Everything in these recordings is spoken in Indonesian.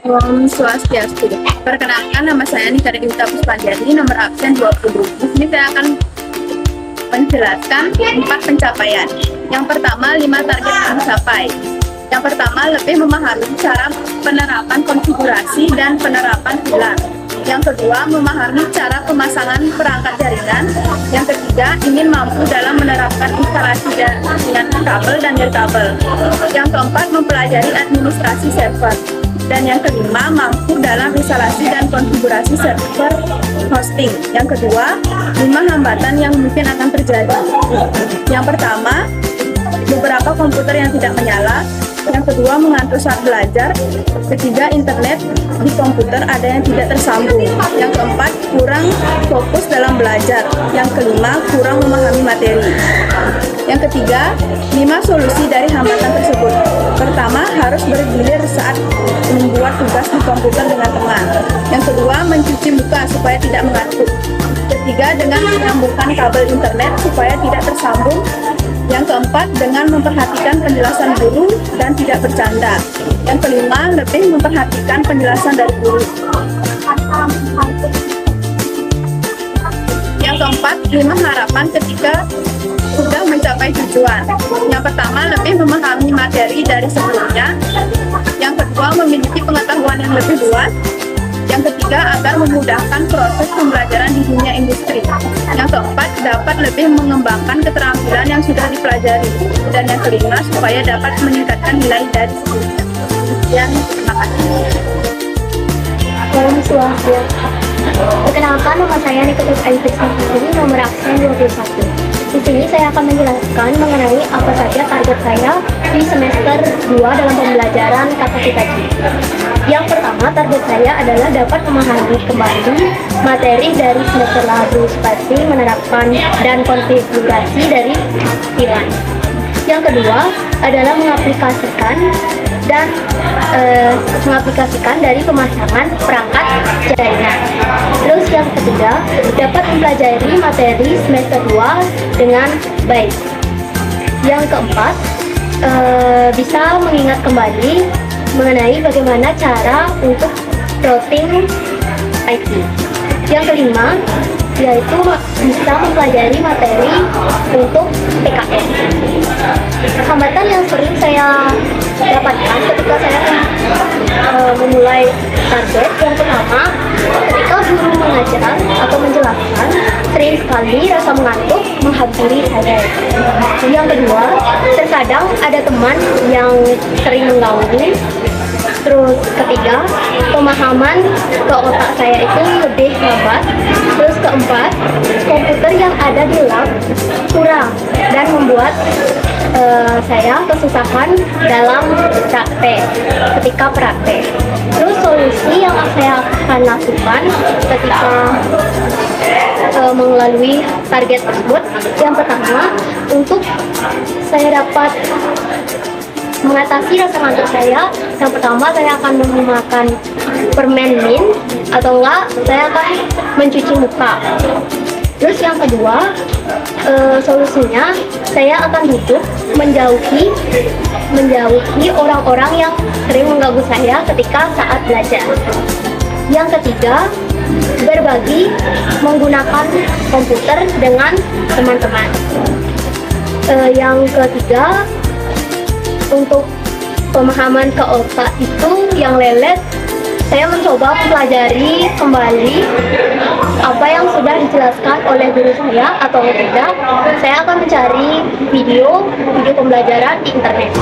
Om Swastiastu. Perkenalkan, nama saya Nika Devita Puspanjani, nomor absen 20. Di sini saya akan menjelaskan 4 pencapaian. Yang pertama, 5 target yang dicapai. Yang pertama, lebih memahami cara penerapan konfigurasi dan penerapan VLAN. Yang kedua, memahami cara pemasangan perangkat jaringan. Yang ketiga, ingin mampu dalam menerapkan instalasi jaringan kabel dan nirkabel. Yang keempat, mempelajari administrasi server. Dan yang kelima, mampu dalam instalasi dan konfigurasi server hosting. Yang kedua, 5 hambatan yang mungkin akan terjadi. Yang pertama, beberapa komputer yang tidak menyala. Yang kedua, mengantuk saat belajar. Ketiga, internet di komputer ada yang tidak tersambung. Yang keempat, kurang fokus dalam belajar. Yang kelima, kurang memahami materi. Yang ketiga, 5 solusi dari hambatan tersebut. Pertama, harus bergilir saat membuat tugas di komputer dengan teman. Yang kedua, mencuci muka supaya tidak mengantuk. Ketiga, dengan menyambungkan kabel internet supaya tidak tersambung. Yang keempat, dengan memperhatikan penjelasan guru dan tidak bercanda. Yang kelima, lebih memperhatikan penjelasan dari guru. Yang keempat, 5 harapan ketika sudah mencapai tujuan. Yang pertama, lebih memahami materi dari sebelumnya. Yang kedua, memiliki pengetahuan yang lebih luas. Yang ketiga, agar memudahkan proses pembelajaran di dunia industri. Yang keempat, dapat lebih mengembangkan keterampilan yang sudah dipelajari. Dan yang kelima, supaya dapat meningkatkan nilai dari sebelumnya. Sekian, terima kasih. Om Swastiastu. Perkenalkan, nama saya Nika Devita nomor absen 21. Di sini saya akan menjelaskan mengenai apa saja target saya di semester 2 dalam pembelajaran KKP. Yang pertama, target saya adalah dapat memahami kembali materi dari semester lalu seperti menerapkan dan konfigurasi dari VLAN. Yang kedua adalah mengaplikasikan dari pemasangan perangkat jaringan. Terus yang ketiga, dapat mempelajari materi semester 2 dengan baik. Yang keempat, bisa mengingat kembali mengenai bagaimana cara untuk routing IT. Yang kelima, yaitu bisa mempelajari materi untuk PKN. Hambatan yang sering saya dapatkan ketika saya memulai target, yang pertama, ketika guru mengajar atau menjelaskan, sering sekali rasa mengantuk menghampiri saya. Yang kedua, terkadang ada teman yang sering mengganggu. Terus ketiga, pemahaman ke otak saya itu lebih lambat. Terus keempat, komputer yang ada di lab kurang dan membuat saya kesusahan dalam ketika praktek. Terus solusi yang saya akan lakukan ketika melalui target tersebut, yang pertama, untuk saya dapat mengatasi rasa ngantuk saya, yang pertama saya akan memakan permen mint, atau enggak saya akan mencuci muka. Terus yang kedua, solusinya saya akan duduk menjauhi orang-orang yang sering mengganggu saya ketika saat belajar. Yang ketiga, berbagi menggunakan komputer dengan teman-teman. Yang ketiga, untuk pemahaman ke otak itu yang lelet, saya mencoba mempelajari kembali apa yang sudah dijelaskan oleh guru saya, atau tidak, saya akan mencari video pembelajaran di internet.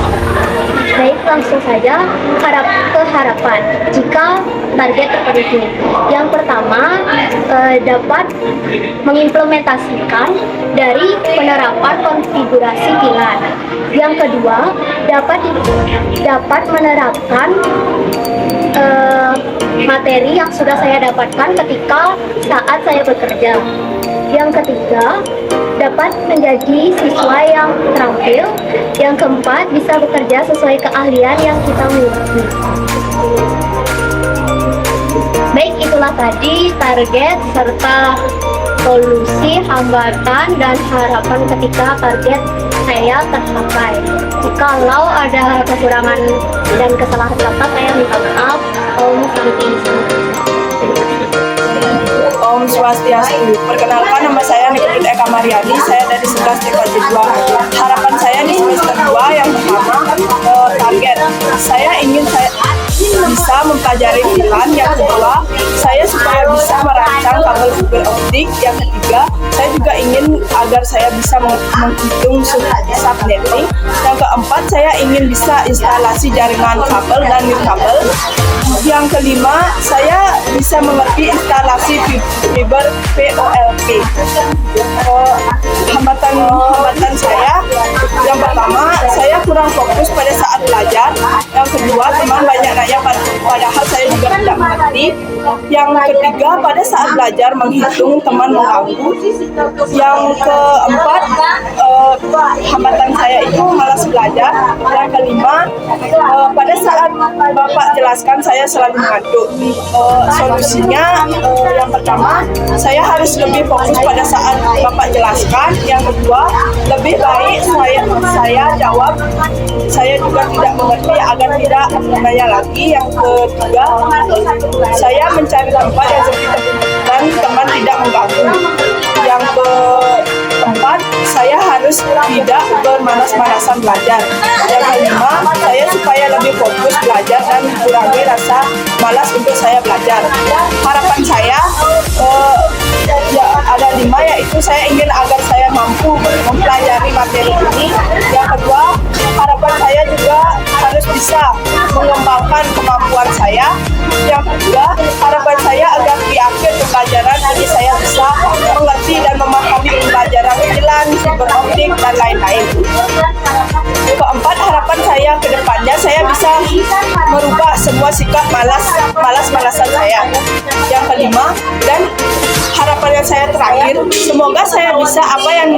Baik, langsung saja ke harapan jika target terpenuhi. Yang pertama, dapat mengimplementasikan dari penerapan konfigurasi VLAN. Yang kedua, dapat menerapkan materi yang sudah saya dapatkan ketika saat saya bekerja. Yang ketiga, dapat menjadi siswa yang terampil. Yang keempat, bisa bekerja sesuai keahlian yang kita miliki. Baik, itulah tadi target serta solusi, hambatan, dan harapan ketika target saya tercapai. Jikalau ada kekurangan dan kesalahan kata, saya minta maaf. Om Om Swastiastu. Perkenalkan, nama saya Nikita Eka Mariani. Saya dari 11 TKJ 2. Harapan saya di semester 2 yang pertama, target saya ingin bisa mempelajari VLAN. Yang kedua, saya supaya bisa merancang kabel fiber optik. Yang ketiga, saya juga ingin agar saya bisa menghitung subnetting. Yang keempat, saya ingin bisa instalasi jaringan kabel dan nirkabel. Yang kelima, saya bisa mengerti instalasi fiber POLP. Hambatan saya, yang pertama, saya kurang fokus pada saat belajar. Yang kedua, teman banyak nanya padahal saya juga tidak mengerti. Yang ketiga, pada saat belajar menghitung teman mengganggu. Yang keempat, hambatan saya itu malas belajar. Yang kelima, pada saat Bapak jelaskan saya selalu mengantuk. Solusinya, yang pertama, saya harus lebih fokus pada saat Bapak jelaskan. Yang kedua, lebih baik saya jawab. Saya juga tidak mengerti agar tidak menanya lagi. Yang ketiga, saya mencari tempat yang sepi dan teman tidak mengganggu. Yang keempat, saya harus tidak bermanas-manasan belajar. Yang kelima, saya supaya lebih fokus belajar dan kurangi rasa malas untuk saya belajar. Harapan saya ya ada 5, yaitu saya ingin agar saya mampu mempelajari materi ini. Yang kedua, harapan saya juga harus bisa mengembangkan kemampuan saya. Yang ketiga, harapan saya agar di akhir pembelajaran ini saya bisa mengerti dan memahami pembelajaran VLAN, fiber optik, dan lain-lain. Keempat, harapan saya ke depannya saya bisa merubah semua sikap malas-malasan saya. Yang kelima, dan harapan yang saya terakhir, semoga saya bisa apa yang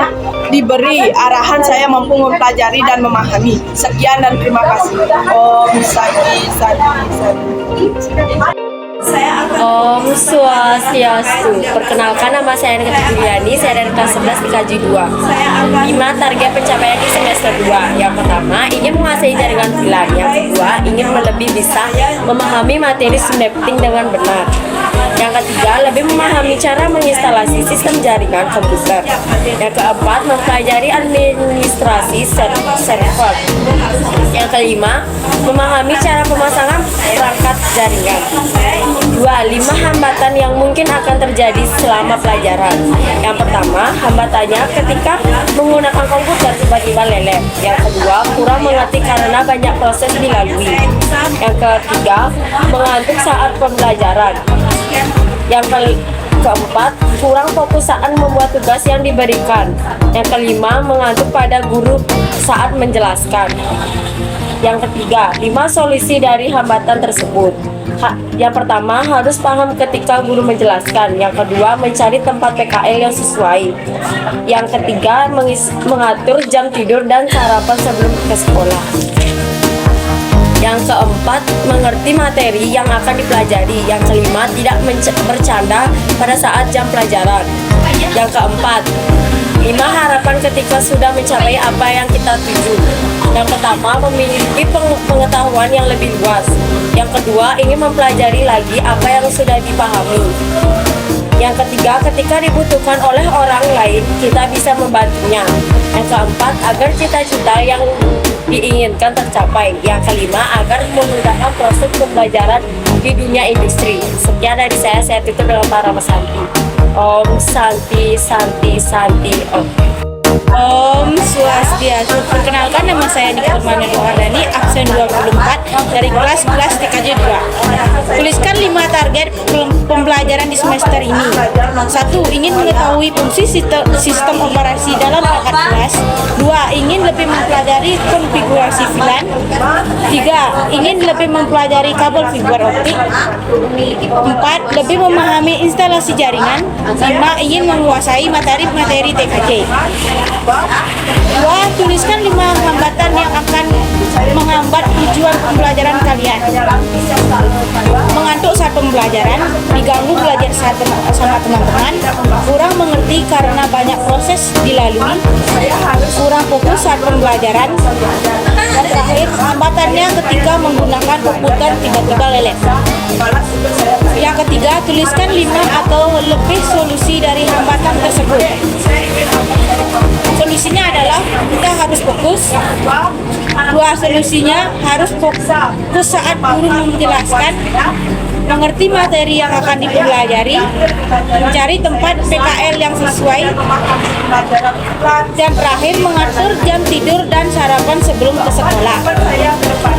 diberi arahan saya mampu mempelajari dan memahami. Sekian dan terima kasih. Om Santi. Om Swastiastu. Perkenalkan, nama saya Nikita Juliani. Saya dari kelas 11 TKJ 2. 5 target pencapaian di semester 2. Yang pertama, ingin menguasai jaringan VLAN. Yang kedua, ingin lebih bisa memahami materi subnetting dengan benar. Yang ketiga, lebih memahami cara menginstalasi sistem jaringan komputer. Yang keempat, mempelajari administrasi server. Yang kelima, memahami cara pemasangan perangkat jaringan. 5 hambatan yang mungkin akan terjadi selama pelajaran. Yang pertama, hambatannya ketika menggunakan komputer tiba-tiba leleh. Yang kedua, kurang mengerti karena banyak proses dilalui. Yang ketiga, mengantuk saat pembelajaran. Yang keempat, kurang fokus saat membuat tugas yang diberikan. Yang kelima, mengantuk pada guru saat menjelaskan. Yang ketiga, 5 solusi dari hambatan tersebut. Yang pertama, harus paham ketika guru menjelaskan. Yang kedua, mencari tempat PKL yang sesuai. Yang ketiga, mengatur jam tidur dan sarapan sebelum ke sekolah. Yang keempat, mengerti materi yang akan dipelajari. Yang kelima, tidak bercanda pada saat jam pelajaran. Yang keempat, 5 harapan ketika sudah mencapai apa yang kita tuju. Yang pertama, memiliki pengetahuan yang lebih luas. Yang kedua, ingin mempelajari lagi apa yang sudah dipahami. Yang ketiga, ketika dibutuhkan oleh orang lain, kita bisa membantunya. Yang keempat, agar cita-cita yang diinginkan tercapai. Yang kelima, agar memudahkan proses pembelajaran di dunia industri. Sekian dari saya tutup dengan para Santi. Om Santi, Santi, Santi, Om. Om Swastiastu. Perkenalkan, nama saya Nikita Mariani, absen 24 dari kelas 11 TKJ 2. Tuliskan 5 target pembelajaran di semester ini. 1. Ingin mengetahui fungsi sistem operasi dalam perangkat kelas. 2. Ingin lebih mempelajari konfigurasi VLAN. 3. Ingin lebih mempelajari kabel fiber optik. 4. Lebih memahami instalasi jaringan. 5. Ingin menguasai materi-materi TKJ. 2. Tuliskan 5 hambatan yang akan menghambat tujuan pembelajaran kalian. Mengantuk saat pembelajaran, diganggu belajar sama teman-teman, kurang mengerti karena banyak proses dilalui, kurang fokus saat pembelajaran, dan terakhir, hambatannya ketika menggunakan komputer tiba-tiba leleh. Yang ketiga, tuliskan 5 atau lebih solusi dari hambatan tersebut. Solusinya adalah kita harus fokus. Dua solusinya harus fokus saat guru menjelaskan, mengerti materi yang akan dipelajari, mencari tempat PKL yang sesuai, dan terakhir mengatur jam tidur dan sarapan sebelum ke sekolah.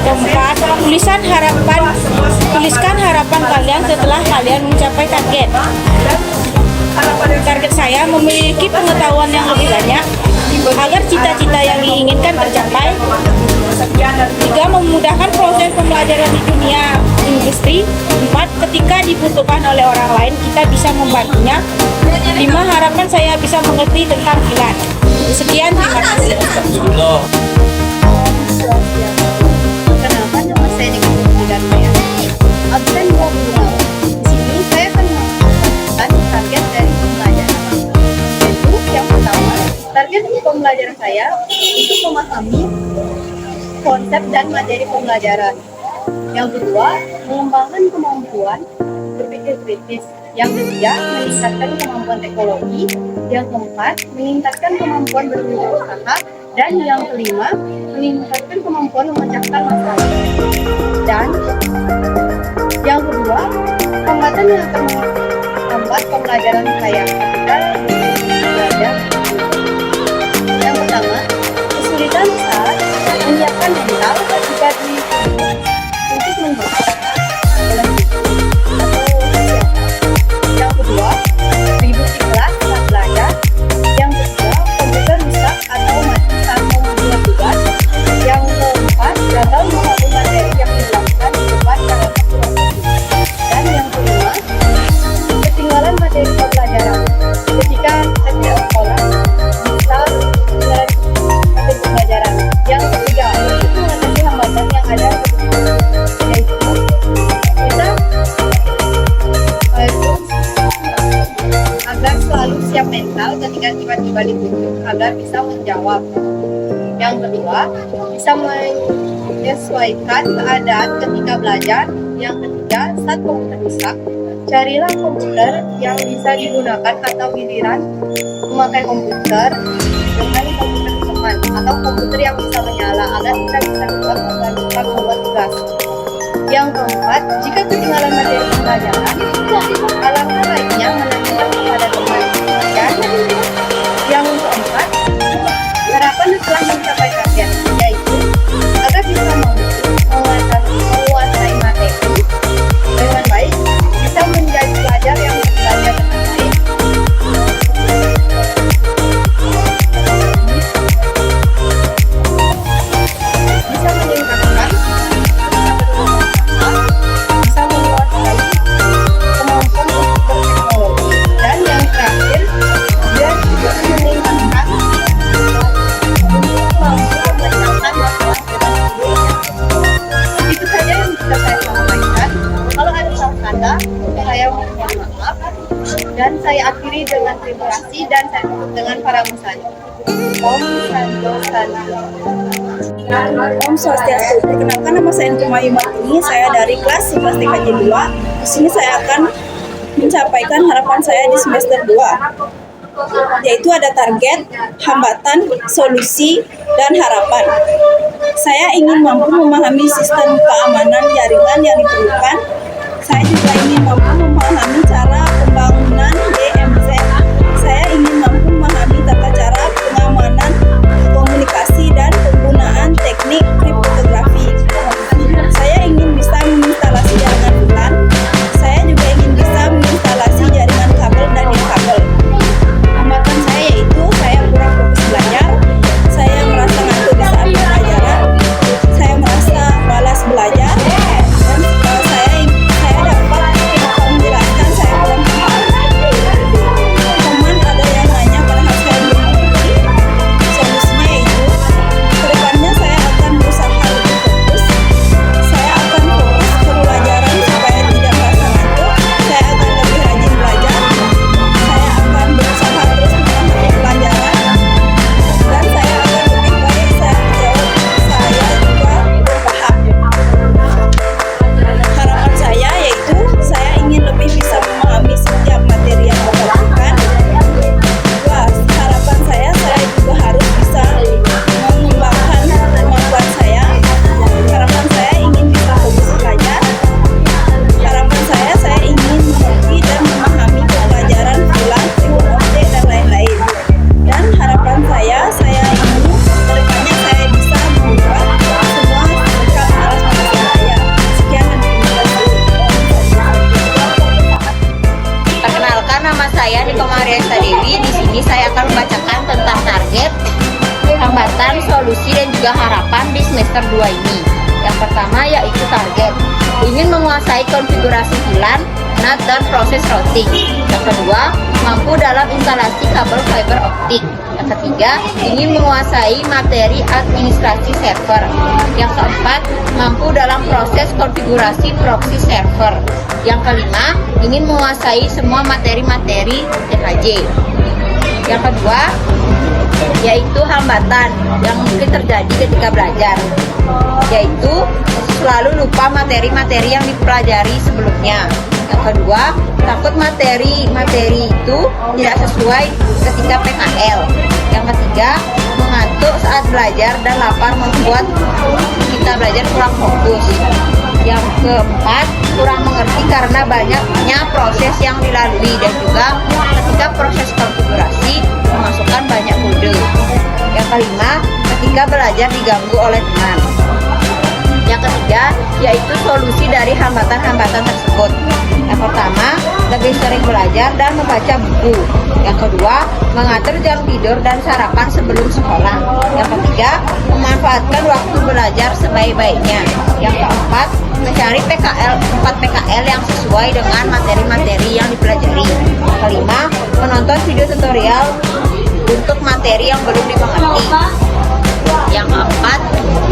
Keempat, tuliskan harapan kalian setelah kalian mencapai target. Target saya memiliki pengetahuan yang lebih banyak agar cita-cita yang diinginkan tercapai. 3. Memudahkan proses pembelajaran di dunia industri. 4. Ketika dibutuhkan oleh orang lain, kita bisa membantunya. 5. Harapan saya bisa mengerti tentang kilat. Sekian, terima kasih. Perkenalkan, nama saya Nikita Mayani, absen 2 bulan. Di sini saya akan mengatakan target dari pembelajaran. Yaitu yang pertama, target pembelajaran saya untuk memahami konsep dan materi pembelajaran. Yang kedua, mengembangkan kemampuan berpikir kritis. Yang ketiga, meningkatkan kemampuan teknologi. Yang keempat, meningkatkan kemampuan berwirausaha. Dan yang kelima, meningkatkan kemampuan memecahkan masalah. Dan yang kedua, hambatan yang akan menghambat pembelajaran saya dan belajar. Yang pertama, kesulitan saat menyiapkan mental ketika untuk membahas yang kedua, ribut di kelas saat belajar. Yang ketiga, komputer rusak atau mati saat membuat tugas. Yang keempat, gagal menghafal materi yang dijelaskan di depan karena kurang fokus. Dan yang kelima, ketinggalan materi pembelajaran. Ketika kita tidak sekolah, bisa ketinggalan materi pembelajaran. Yang ketiga, untuk mengatasi hambatan yang ada, yaitu kita harus agar selalu siap mental ketika tiba-tiba dibutuh agar bisa menjawab. Yang kedua, bisa menyesuaikan keadaan ketika belajar. Yang ketiga, saat komputer rusak, carilah komputer yang bisa digunakan atau giliran memakai komputer dengan komputer teman atau komputer yang bisa menyala agar kita bisa membantu membuat tugas. Yang keempat, jika ketinggalan materi pembelajaran, alangkah baiknya menanyakan kepada teman. Dan yang keempat, harapan setelah mencapai target, yaitu agar bisa menguasai materi dengan baik, bisa menjadi pelajar yang belajar dengan baik, bisa meningkatkan bisa menguasai kemampuan untuk berteknologi, dan yang terakhir, dia juga meningkatkan untuk mampu memecahkan masalah dengan sendirinya. Itu saja yang bisa saya sampaikan. Kalau ada salah kata, saya mohon maaf, dan saya akhiri dengan terima kasih dan saya tutup dengan para musanya. Om Santo Santo. Om Swastiastu. Perkenalkan, nama saya Nikita Mayani. Saya dari kelas 11 TKJ 2. Di sini saya akan mencapaikan harapan saya di semester 2. Yaitu ada target, hambatan, solusi, dan harapan. Saya ingin mampu memahami sistem keamanan jaringan yang diperlukan. Saya juga ingin mampu memahami cara pembangunan DMZ. Saya ingin mampu memahami tata cara pengamanan komunikasi dan penggunaan teknik kriptografi. Saya ingin bisa menginstalasi jaringan bulan. Saya juga ingin bisa menginstalasi jaringan kabel dan kabel. Hambatan saya yaitu saya kurang fokus belajar, saya merasa ngantuk di saat pembelajaran, saya merasa malas belajar, dan saya dapat menjelaskan juga harapan di semester 2 ini. Yang pertama yaitu target, ingin menguasai konfigurasi VLAN, NAT, dan proses routing. Yang kedua, mampu dalam instalasi kabel fiber optik. Yang ketiga, ingin menguasai materi administrasi server. Yang keempat, mampu dalam proses konfigurasi proxy server. Yang kelima, ingin menguasai semua materi-materi TKJ. Yang kedua, yaitu hambatan yang mungkin terjadi ketika belajar, yaitu selalu lupa materi-materi yang dipelajari sebelumnya. Yang kedua, takut materi itu tidak sesuai ketika PKL. Yang ketiga, mengantuk saat belajar dan lapar membuat kita belajar kurang fokus. Yang keempat, kurang mengerti karena banyaknya proses yang dilalui dan juga ketika proses konfigurasi memasukkan banyak kode. Yang kelima, ketika belajar diganggu oleh teman. Yang ketiga, yaitu solusi dari hambatan-hambatan tersebut. Yang pertama, lebih sering belajar dan membaca buku. Yang kedua, mengatur jam tidur dan sarapan sebelum sekolah. Yang ketiga, memanfaatkan waktu belajar sebaik-baiknya. Yang keempat, mencari 4 PKL yang sesuai dengan materi-materi yang dipelajari. Yang kelima, menonton video tutorial untuk materi yang belum dimengerti. Yang keempat,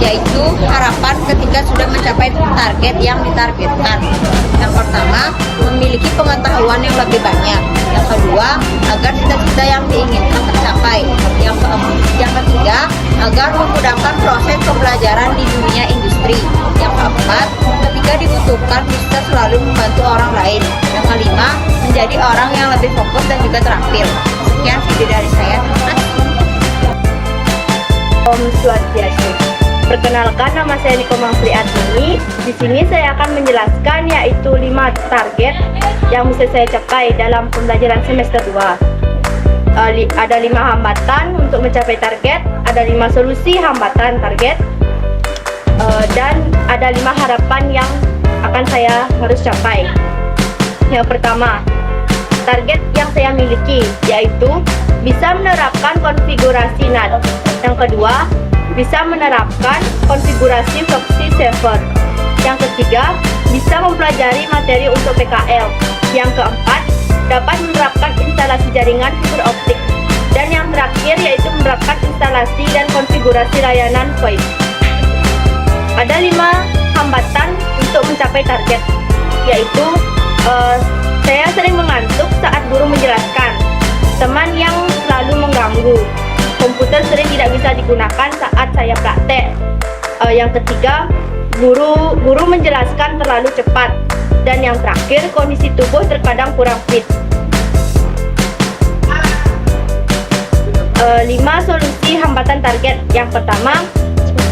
yaitu harapan ketika sudah mencapai target yang ditargetkan. Yang pertama, memiliki pengetahuan yang lebih banyak. Yang kedua, agar cita-cita yang diinginkan tercapai. Yang ketiga, agar memudahkan proses pembelajaran di dunia industri. Yang keempat, ketika dibutuhkan bisa selalu membantu orang lain. Yang kelima, menjadi orang yang lebih fokus dan juga terampil. Sekian video dari saya. Terima kasih. Om Swastiastu. Perkenalkan, nama saya Niko Mangfri Adini. Di sini saya akan menjelaskan yaitu 5 target yang bisa saya capai dalam pembelajaran semester 2. Ada 5 hambatan untuk mencapai target, ada 5 solusi hambatan target, dan ada 5 harapan yang akan saya harus capai. Yang pertama, target yang saya miliki yaitu bisa menerapkan konfigurasi NAT. Yang kedua, bisa menerapkan konfigurasi proxy server. Yang ketiga, bisa mempelajari materi untuk PKL. Yang keempat, dapat menerapkan instalasi jaringan fiber optik. Dan yang terakhir yaitu menerapkan instalasi dan konfigurasi layanan VoIP. Ada 5 hambatan untuk mencapai target, yaitu saya sering mengantuk saat guru menjelaskan, teman yang selalu mengganggu, komputer sering tidak bisa digunakan saat saya praktek. Yang ketiga, guru menjelaskan terlalu cepat. Dan yang terakhir, kondisi tubuh terkadang kurang fit. 5 solusi hambatan target. Yang pertama,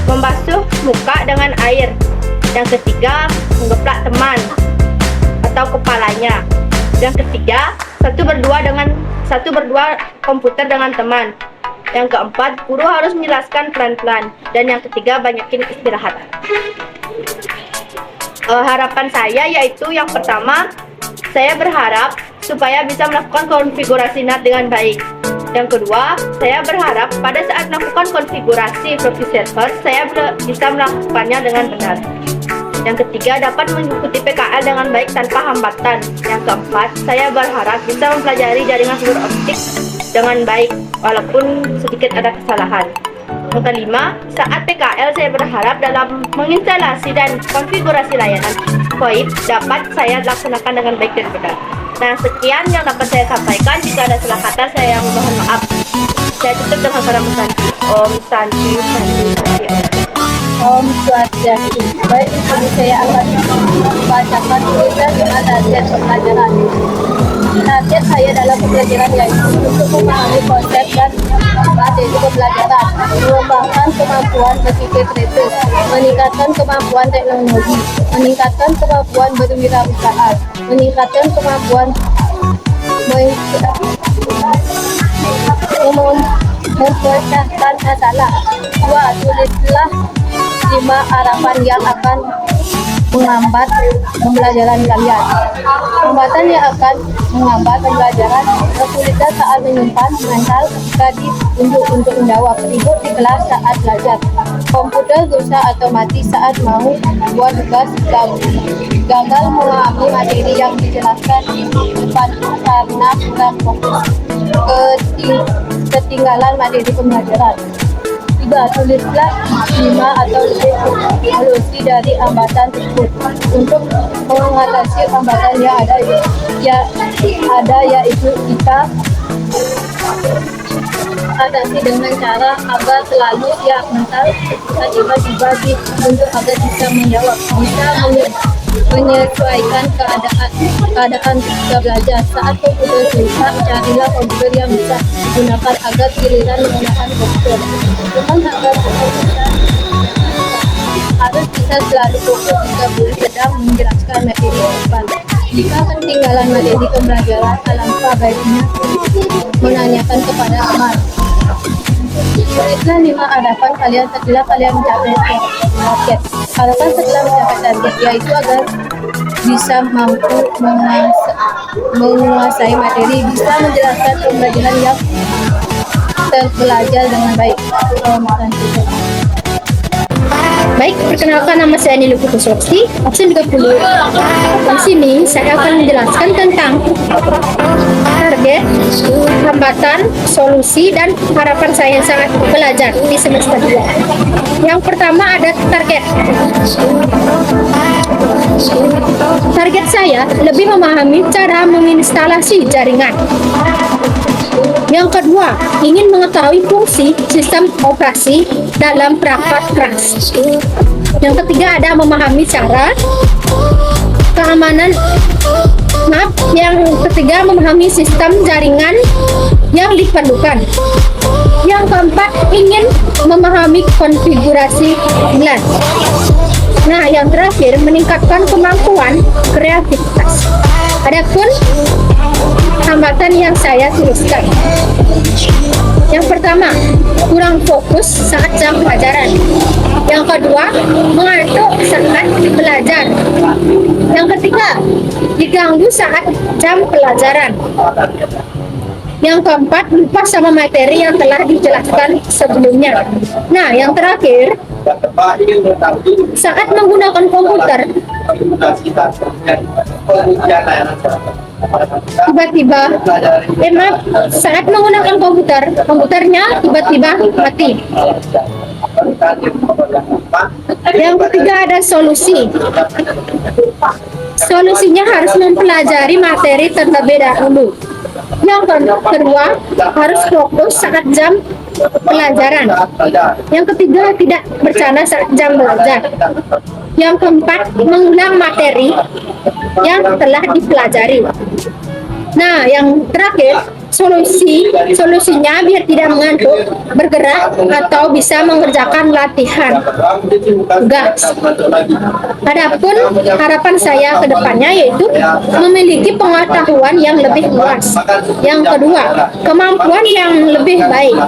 membasuh muka dengan air. Yang ketiga, menggeplak teman atau kepalanya. Yang ketiga, satu berdua komputer dengan teman. Yang keempat, guru harus menjelaskan pelan-pelan. Dan yang ketiga, banyakin istirahat. Harapan saya yaitu yang pertama, saya berharap supaya bisa melakukan konfigurasi NAT dengan baik. Yang kedua, saya berharap pada saat melakukan konfigurasi proxy server, saya bisa melakukannya dengan benar. Yang ketiga, dapat mengikuti PKL dengan baik tanpa hambatan. Yang keempat, saya berharap bisa mempelajari jaringan fiber optik dengan baik, walaupun sedikit ada kesalahan. Yang kelima, saat PKL saya berharap dalam menginstalasi dan konfigurasi layanan VoIP dapat saya laksanakan dengan baik dan benar. Nah, sekian yang dapat saya sampaikan. Jika ada salah kata, saya mohon maaf. Saya tutup dengan kata Santi. Om Santi, Santi, Santi. Om Swastiastu. Baik, kali saya akan membacakan tulisan dengan target pembelajaran. Target saya dalam pembelajaran yaitu untuk memahami konsep dan materi pembelajaran, mengembangkan kemampuan berpikir kritis, meningkatkan kemampuan teknologi, meningkatkan kemampuan berwirausaha, meningkatkan kemampuan memecahkan masalah. 2. Tulislah 5 harapan yang akan menghambat pembelajaran kalian. Hambatan yang akan menghambat pembelajaran: kesulitan saat menyimpan mental ketika ditunjuk untuk menjawab, ribut di kelas saat belajar, Komputer rusak atau mati saat mau buat tugas gagal memahami materi yang dijelaskan di depan karena kurang fokus, ketinggalan materi pembelajaran. 3. Tulislah 5 atau lebih solusi dari hambatan tersebut. Untuk mengatasi hambatan yang ada yaitu kita atasi dengan cara agar selalu siap mental ketika tiba-tiba dibentuk agar bisa menjawab, bisa menyesuaikan keadaan ketika belajar. Saat komputer rusak, carilah komputer yang bisa digunakan agar giliran menggunakan komputer. Dengan agar komputer harus bisa selalu fokus jika guru sedang menjelaskan materi depan. Jika ketinggalan materi pembelajaran, alangkah baiknya menanyakan kepada teman. Tulislah 5 harapan kalian setelah kalian mencapai target. Harapan setelah mencapai target yaitu agar bisa mampu menguasai materi, bisa menjelaskan pembelajaran yang terbelajar dengan baik. Baik, perkenalkan nama saya Nilu Putuswasti, absen 30. Di sini saya akan menjelaskan tentang target, hambatan, solusi, dan harapan saya saat belajar di semester 2. Yang pertama ada target. Target saya lebih memahami cara menginstalasi jaringan. Yang kedua, ingin mengetahui fungsi sistem operasi dalam perangkat keras. Yang ketiga ada memahami cara keamanan. Yang ketiga memahami sistem jaringan yang diperlukan. Yang keempat ingin memahami konfigurasi LAN. Nah, yang terakhir meningkatkan kemampuan kreativitas. Adapun hambatan yang saya tuliskan. Yang pertama, kurang fokus saat jam pelajaran. Yang kedua, mengantuk saat belajar. Yang ketiga, diganggu saat jam pelajaran. Yang keempat, lupa sama materi yang telah dijelaskan sebelumnya. Nah, yang terakhir, saat menggunakan komputer, saat menggunakan komputernya tiba-tiba mati. Yang ketiga ada solusi. Solusinya harus mempelajari materi terlebih dahulu. Yang kedua, harus fokus saat jam pelajaran. Yang ketiga, tidak bercanda saat jam belajar. Yang keempat, mengulang materi yang telah dipelajari. Nah, yang terakhir, solusinya biar tidak mengantuk, bergerak, atau bisa mengerjakan latihan tugas. Adapun harapan saya ke depannya yaitu memiliki pengetahuan yang lebih luas. Yang kedua, kemampuan yang lebih baik.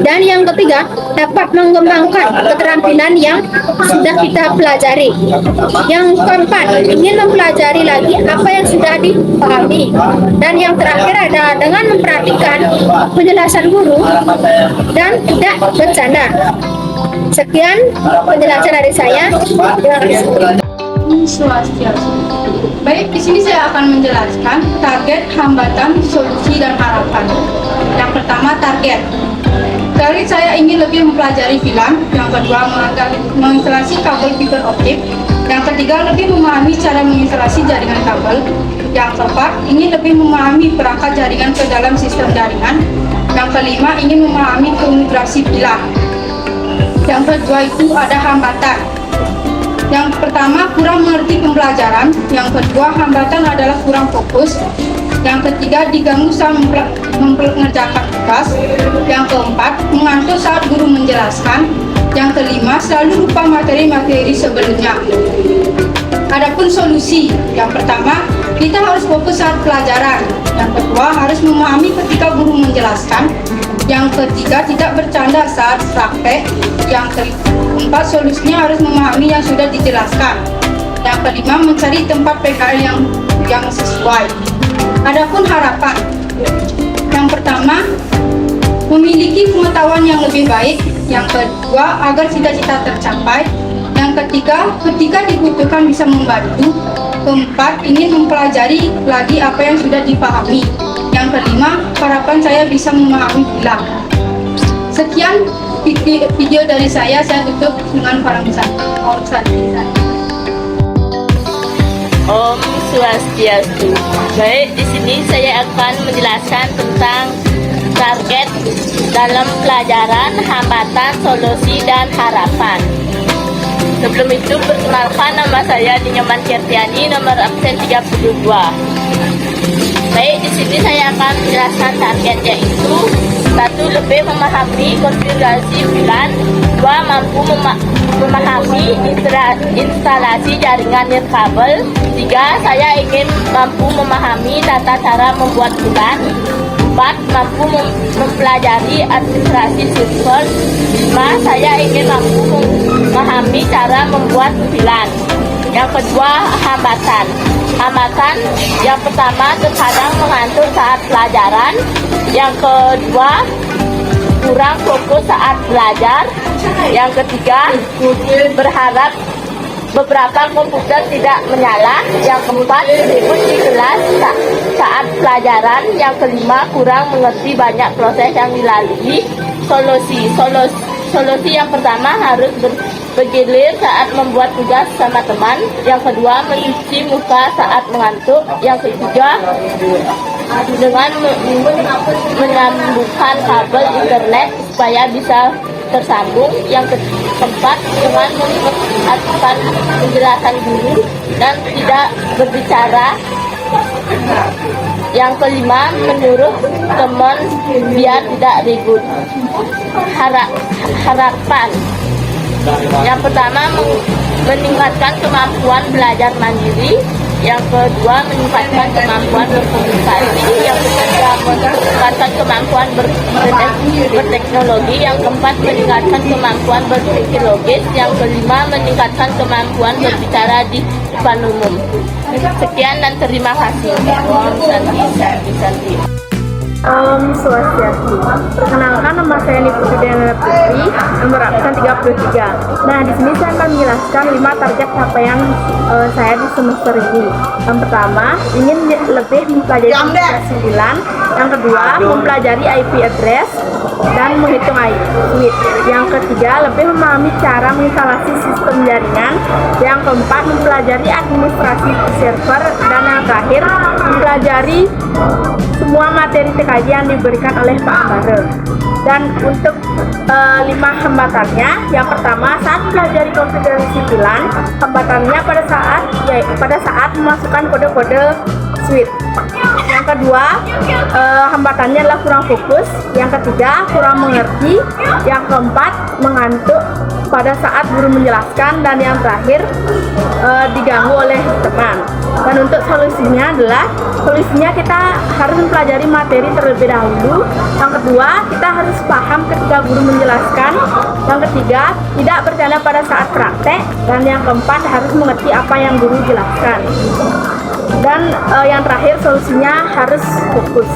Dan yang ketiga, dapat mengembangkan keterampilan yang sudah kita pelajari. Yang keempat, ingin mempelajari lagi apa yang sudah dipahami. Dan yang terakhir ada dengan memperhatikan penjelasan guru dan tidak bercanda. Sekian penjelasan dari saya. Terima kasih. Swastiastu. Baik, di sini saya akan menjelaskan target, hambatan, solusi, dan harapan. Yang pertama, target. Target saya ingin lebih mempelajari VLAN. Yang kedua, menginstalasi kabel fiber optik. Yang ketiga, lebih memahami cara menginstalasi jaringan kabel. Yang keempat, ingin lebih memahami perangkat jaringan ke dalam sistem jaringan. Yang kelima, ingin memahami konfigurasi VLAN. Yang kedua itu ada hambatan. Yang pertama, kurang mengerti pembelajaran. Yang kedua, hambatan adalah kurang fokus. Yang ketiga, diganggu saat mengerjakan tugas. Yang keempat, mengantuk saat guru menjelaskan. Yang kelima, selalu lupa materi-materi sebelumnya. Adapun solusi, yang pertama, kita harus fokus saat pelajaran. Yang kedua, harus memahami ketika guru menjelaskan. Yang ketiga, tidak bercanda saat praktek. Yang keempat, solusinya harus memahami yang sudah dijelaskan. Yang kelima, mencari tempat PKL yang sesuai. Adapun harapan, yang pertama, memiliki pengetahuan yang lebih baik. Yang kedua, agar cita-cita tercapai. Yang ketiga, ketika dibutuhkan bisa membantu. Keempat, ingin mempelajari lagi apa yang sudah dipahami. Yang kelima, harapan saya bisa memahami bilang. Sekian video dari saya tutup dengan Parang Santi. Om Swastiastu. Baik, di sini saya akan menjelaskan tentang target dalam pelajaran, hambatan, solusi, dan harapan. Sebelum itu, perkenalkan, nama saya Dinyoman Kirtiani, nomor absen 32. Baik, di sini saya akan menjelaskan target, yaitu 1. Lebih memahami konfigurasi VLAN. 2. Mampu memahami instalasi jaringan nirkabel. 3. Saya ingin mampu memahami tata cara membuat VLAN. 4. Mampu mempelajari administrasi server. 5. Saya ingin mampu memahami cara membuat VLAN. Yang kedua, hambatan. Hambatan yang pertama, terkadang mengantuk saat pelajaran. Yang kedua, kurang fokus saat belajar. Yang ketiga, berharap beberapa komputer tidak menyala. Yang keempat, ribut di kelas saat pelajaran. Yang kelima, kurang mengerti banyak proses yang dilalui. Solusi yang pertama, harus bergilir saat membuat tugas sama teman. Yang kedua, mencuci muka saat mengantuk. Yang ketiga, dengan menyambungkan kabel internet supaya bisa tersambung. Yang keempat, dengan memperhatikan penjelasan guru dan tidak berbicara. Yang kelima, menyuruh teman biar tidak ribut. Harapan. Yang pertama, meningkatkan kemampuan belajar mandiri. Yang kedua, meningkatkan kemampuan berkomunikasi. Yang ketiga, meningkatkan kemampuan berteknologi. Yang keempat, meningkatkan kemampuan berpikir logis. Yang kelima, meningkatkan kemampuan berbicara di depan umum. Sekian dan terima kasih. Om Santi. Om Swastiastu. Perkenalkan, nama saya Niputi Diana Putri, nomor absen 33. Nah, di sini saya akan menjelaskan 5 target capaian saya di semester ini. Yang pertama, ingin lebih mempelajari aplikasi VLAN. Yang kedua, mempelajari IP address dan menghitung switch. Yang ketiga, lebih memahami cara menginstalasi sistem jaringan. Yang keempat, mempelajari administrasi server. Dan yang terakhir, mempelajari semua materi TKJ yang diberikan oleh Pak Ambare. Dan untuk 5 hambatannya, yang pertama, saat mempelajari konfigurasi VLAN, hambatannya pada saat memasukkan kode-kode switch. Yang kedua, hambatannya adalah kurang fokus. Yang ketiga, kurang mengerti. Yang keempat, mengantuk pada saat guru menjelaskan. Dan yang terakhir, diganggu oleh teman. Dan untuk solusinya kita harus mempelajari materi terlebih dahulu. Yang kedua, kita harus paham ketika guru menjelaskan. Yang ketiga, tidak bercanda pada saat praktek. Dan yang keempat, harus mengerti apa yang guru jelaskan. Dan yang terakhir, solusinya harus fokus.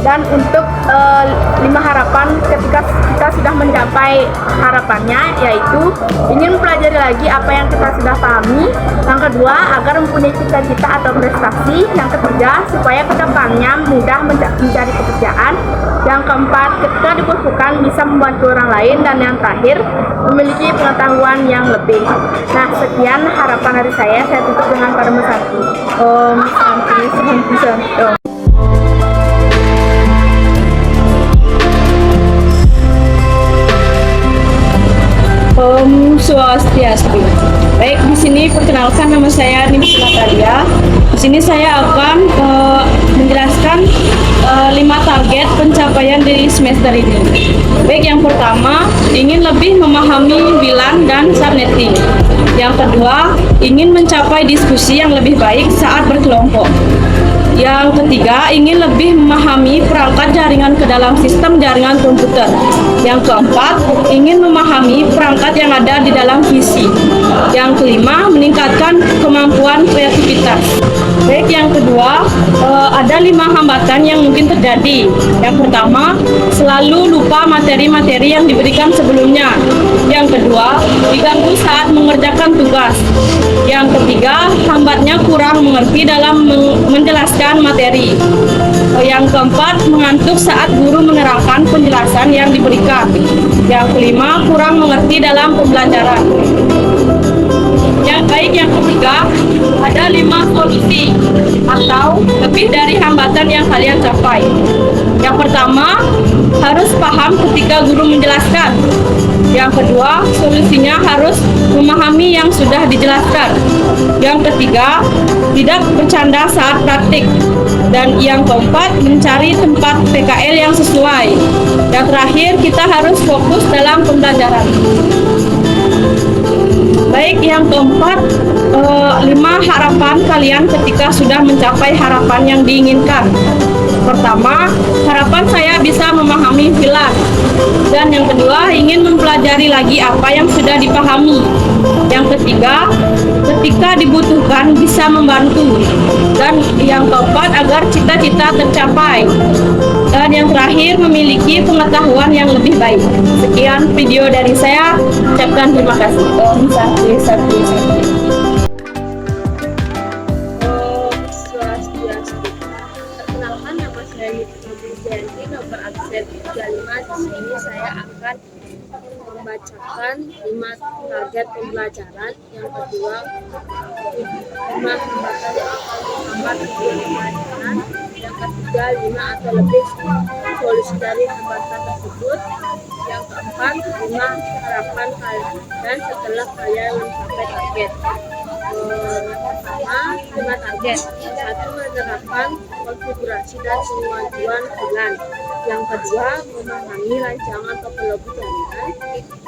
Dan untuk 5 harapan ketika kita sudah mencapai harapannya, yaitu ingin mempelajari lagi apa yang kita sudah pahami. Yang kedua, agar mempunyai cita-cita atau prestasi. Yang ketiga, supaya kedepannya mudah mencari pekerjaan. Yang keempat, ketika dibutuhkan bisa membantu orang lain. Dan yang terakhir, memiliki pengetahuan yang lebih. Nah, sekian harapan dari saya tutup dengan Parang Santi. Om Santi. Om Swastiastu. Baik, di sini perkenalkan, nama saya Nimsi Natalia. Di sini saya akan menjelaskan 5 target pencapaian di semester ini. Baik, yang pertama, ingin lebih memahami VLAN dan subnetting. Yang kedua, ingin mencapai diskusi yang lebih baik saat berkelompok. Yang ketiga, ingin lebih memahami perangkat jaringan ke dalam sistem jaringan komputer. Yang keempat, ingin memahami perangkat yang ada di dalam PC. Yang kelima, meningkatkan kemampuan kreativitas. Baik, yang kedua, ada 5 hambatan yang mungkin terjadi. Yang pertama, selalu lupa materi-materi yang diberikan sebelumnya. Yang kedua, diganggu saat mengerjakan tugas. Yang ketiga, hambatnya kurang mengerti dalam menjelaskan materi. Yang keempat, mengantuk saat guru menerangkan penjelasan yang diberikan. Yang kelima, kurang mengerti dalam pembelajaran. Yang ketiga, ada 5 solusi atau lebih dari hambatan yang kalian capai. Yang pertama, harus paham ketika guru menjelaskan. Yang kedua, solusinya harus memahami yang sudah dijelaskan. Yang ketiga, tidak bercanda saat praktik. Dan yang keempat, mencari tempat PKL yang sesuai. Yang terakhir, kita harus fokus dalam pembelajaran. Baik, yang keempat, 5 harapan kalian ketika sudah mencapai harapan yang diinginkan. Pertama, harapan saya bisa memahami filan. Dan yang kedua, ingin mempelajari lagi apa yang sudah dipahami. Yang ketiga, ketika dibutuhkan bisa membantu. Dan yang keempat, agar cita-cita tercapai. Dan yang terakhir, memiliki pengetahuan yang lebih baik. Sekian video dari saya. Ucapkan terima kasih. Om Swastiastu. Perkenalkan, nama saya Niti nomor absen 35. Di sini saya akan membacakan 5 target pembelajaran. Yang kedua, 5 hambatan yang akan menghambat pembelajaran. Yang ketiga, 5 atau lebih solusi dari hambatan tersebut. Yang keempat, 5 harapan kalian setelah kalian mencapai target. Yang pertama, 5 target. 1. Menerapkan konfigurasi dan pengajuan bulan. Yang kedua, memahami rancangan topologi jaringan.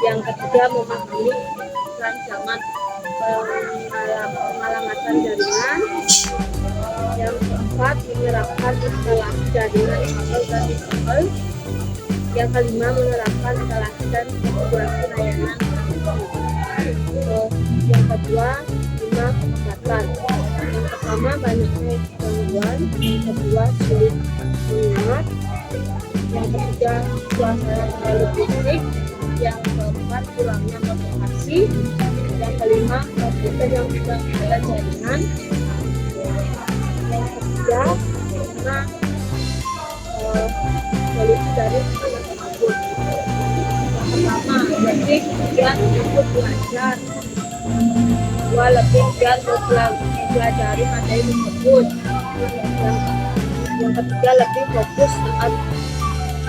Yang ketiga, memahami rancangan pengalamatan jaringan. Yang keempat, menerapkan instalasi jaringan kabel dan kabel. Yang kelima, menerapkan instalasi dan konfigurasi layanan. Yang kedua, 5 hambatan. Yang pertama, banyaknya gangguan. Yang kedua, sulit mengingat. Yang ketiga, suasana terlalu bising. Yang keempat, kurangnya motivasi. Yang kelima, komputer yang tidak ada jaringan. Yang ketiga, karena solusi dari hal tersebut. Yang pertama, lebih giat untuk belajar. Kedua, lebih giat untuk mempelajari materi tersebut. Yang ketiga, lebih fokus saat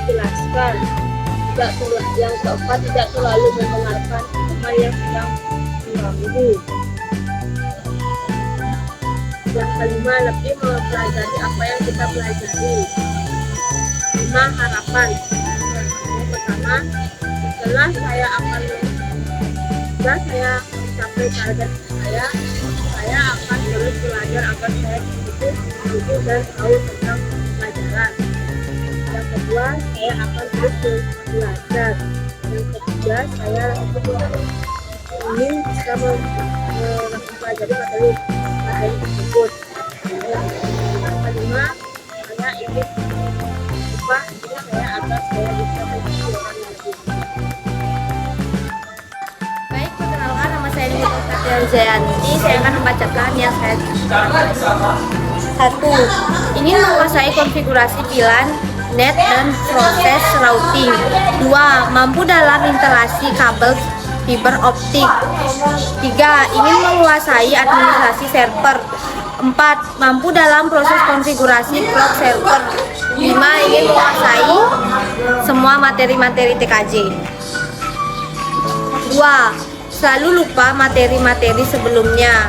dijelaskan. Yang keempat, tidak terlalu mendengarkan teman yang sedang mengganggu. Yang kelima, lebih mempelajari apa yang kita pelajari. 5 harapan. Yang pertama, setelah saya mencapai target saya akan terus belajar agar saya betul dan tahu tentang pelajaran. Yang kedua, saya akan terus belajar. Yang ketiga, saya ingin bisa mempelajari materi tersebut. Yang kelima, saya ingin ubah diri saya agar saya bisa menjadi orang yang lebih baik. Baik, perkenalkan, nama saya Niti Zayanti. Saya akan membacakan yang saya 1. Ingin menguasai konfigurasi VLAN, net, dan proses routing. 2. Mampu dalam instalasi kabel fiber optik. 3. Ingin menguasai administrasi server. 4. Mampu dalam proses konfigurasi cloud server. 5. Ingin menguasai semua materi-materi TKJ. 2. Selalu lupa materi-materi sebelumnya.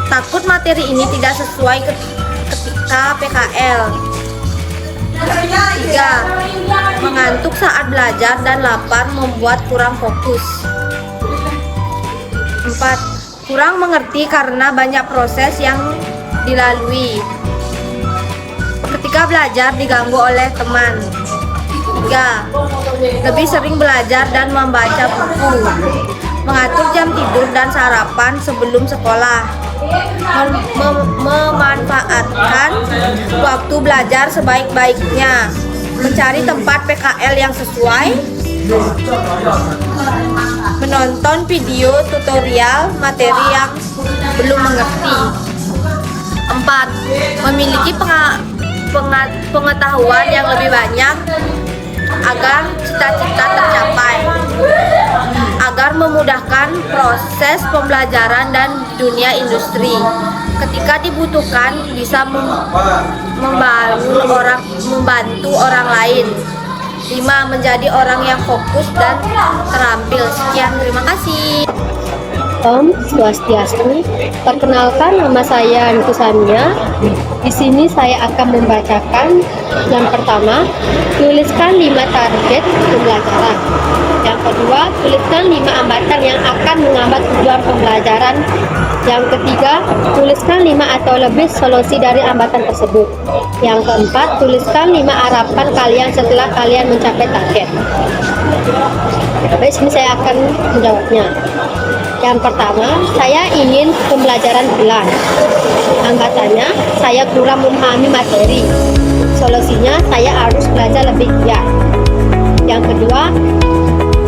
Takut materi ini tidak sesuai ketika PKL. 3. Mengantuk saat belajar dan lapar membuat kurang fokus. 4. Kurang mengerti karena banyak proses yang dilalui. Ketika belajar diganggu oleh teman. 3. Lebih sering belajar dan membaca buku. mengatur jam tidur dan sarapan sebelum sekolah, memanfaatkan waktu belajar sebaik-baiknya, mencari tempat PKL yang sesuai, menonton video tutorial materi yang belum mengerti. 4. Memiliki pengetahuan yang lebih banyak agar cita-cita tercapai, agar memudahkan proses pembelajaran dan dunia industri. Ketika dibutuhkan bisa membantu orang lain. 5. Menjadi orang yang fokus dan terampil. Sekian, terima kasih. Om Swastiastu. Perkenalkan, nama saya Nikusania. Di sini saya akan membacakan yang pertama, tuliskan 5 target pembelajaran. Yang kedua, tuliskan 5 hambatan yang akan menghambat tujuan pembelajaran. Yang ketiga, tuliskan 5 atau lebih solusi dari hambatan tersebut. Yang keempat, tuliskan 5 harapan kalian setelah kalian mencapai target. Baik, sini saya akan menjawabnya. Yang pertama, saya ingin pembelajaran pelan. Hambatannya, saya kurang memahami materi. Solusinya, saya harus belajar lebih giat. Yang kedua,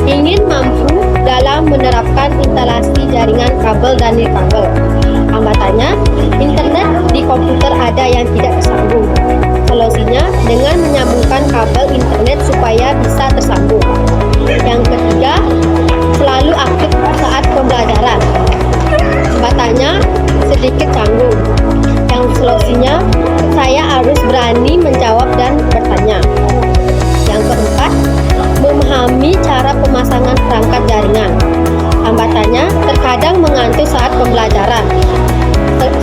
ingin mampu dalam menerapkan instalasi jaringan kabel dan nirkabel. Hambatannya, internet di komputer ada yang tidak tersambung. Solusinya, dengan menyambungkan kabel internet supaya bisa tersambung. Yang ketiga, selalu aktif saat pembelajaran. Hambatannya, sedikit canggung. Yang solusinya, saya harus berani menjawab dan bertanya. Yang keempat, memahami cara pemasangan perangkat jaringan. Hambatannya, terkadang mengantuk saat pembelajaran.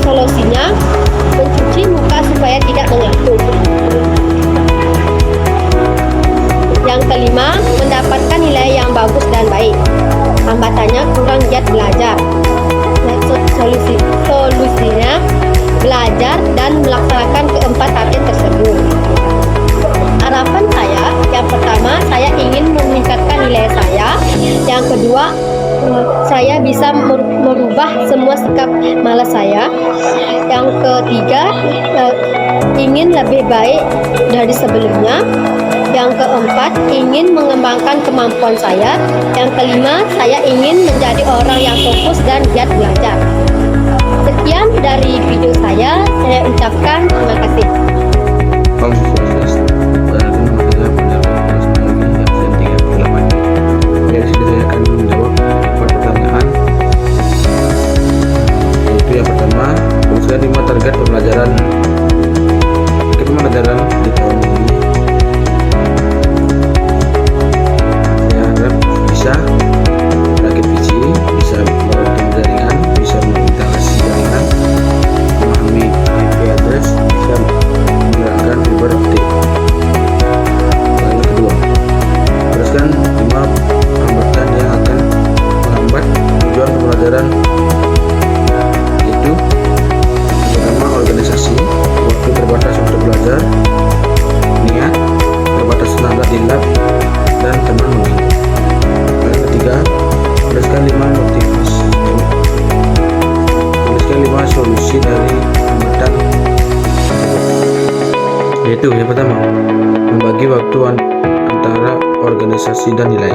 Solusinya, mencuci muka supaya tidak mengantuk. Yang kelima, mendapatkan nilai yang bagus dan baik. Hambatannya, kurang giat belajar. Solusinya, belajar dan melaksanakan keempat target tersebut. Harapan saya, yang pertama, saya ingin meningkatkan nilai saya. Yang kedua, saya bisa merubah semua sikap malas saya. Yang ketiga, ingin lebih baik dari sebelumnya. Yang keempat, ingin mengembangkan kemampuan saya. Yang kelima, saya ingin menjadi orang yang fokus dan giat belajar. Sekian dari video saya ucapkan terima kasih. Om Swastiastu. Saya akan menjawab pertanyaan. Yaitu yang pertama, tuliskan 5 target pembelajaran di tahun ini. Saya harap bisa merakit PC, bisa merakit jaringan, bisa menginstalasi jaringan, memahami IP address, bisa menggunakan fiber optik. Yang kedua, tuliskan 5 hambatan yang akan menghambat tujuan pembelajaran, yaitu pertama, organisasi, waktu terbatas untuk belajar, niat, terbatas tenaga di lab, dan teman mengganggu. Yang ketiga, tuliskan 5 solusi dari hambatan, yaitu yang pertama, membagi waktu antara organisasi dan nilai.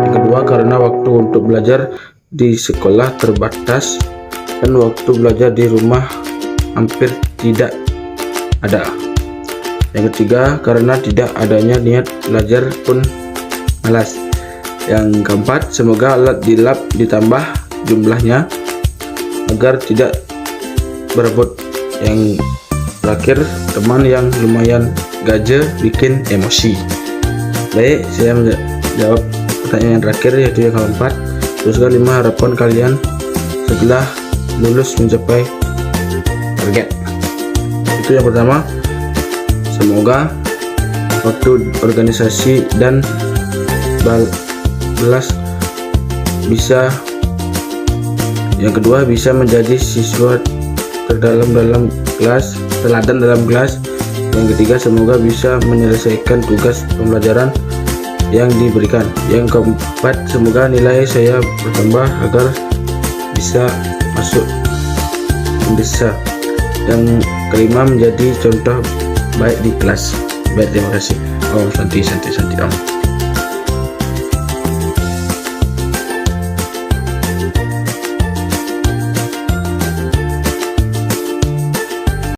Yang kedua, karena waktu untuk belajar di sekolah terbatas dan waktu belajar di rumah hampir tidak ada. Yang ketiga, karena tidak adanya niat belajar pun malas. Yang keempat, semoga alat di lab ditambah jumlahnya agar tidak berebut. Yang terakhir, teman yang lumayan gaje bikin emosi. Baik, saya menjawab pertanyaan yang terakhir, yaitu yang keempat. Tuliskan 5 harapan kalian setelah lulus mencapai target. Itu yang pertama, semoga waktu organisasi dan belas bisa. Yang kedua, bisa menjadi siswa teladan dalam kelas. Yang ketiga, semoga bisa menyelesaikan tugas pembelajaran yang diberikan. Yang keempat, semoga nilai saya bertambah agar bisa masuk Undesa. Yang kelima, menjadi contoh baik di kelas. Baik, terima kasih. Om Santi Om.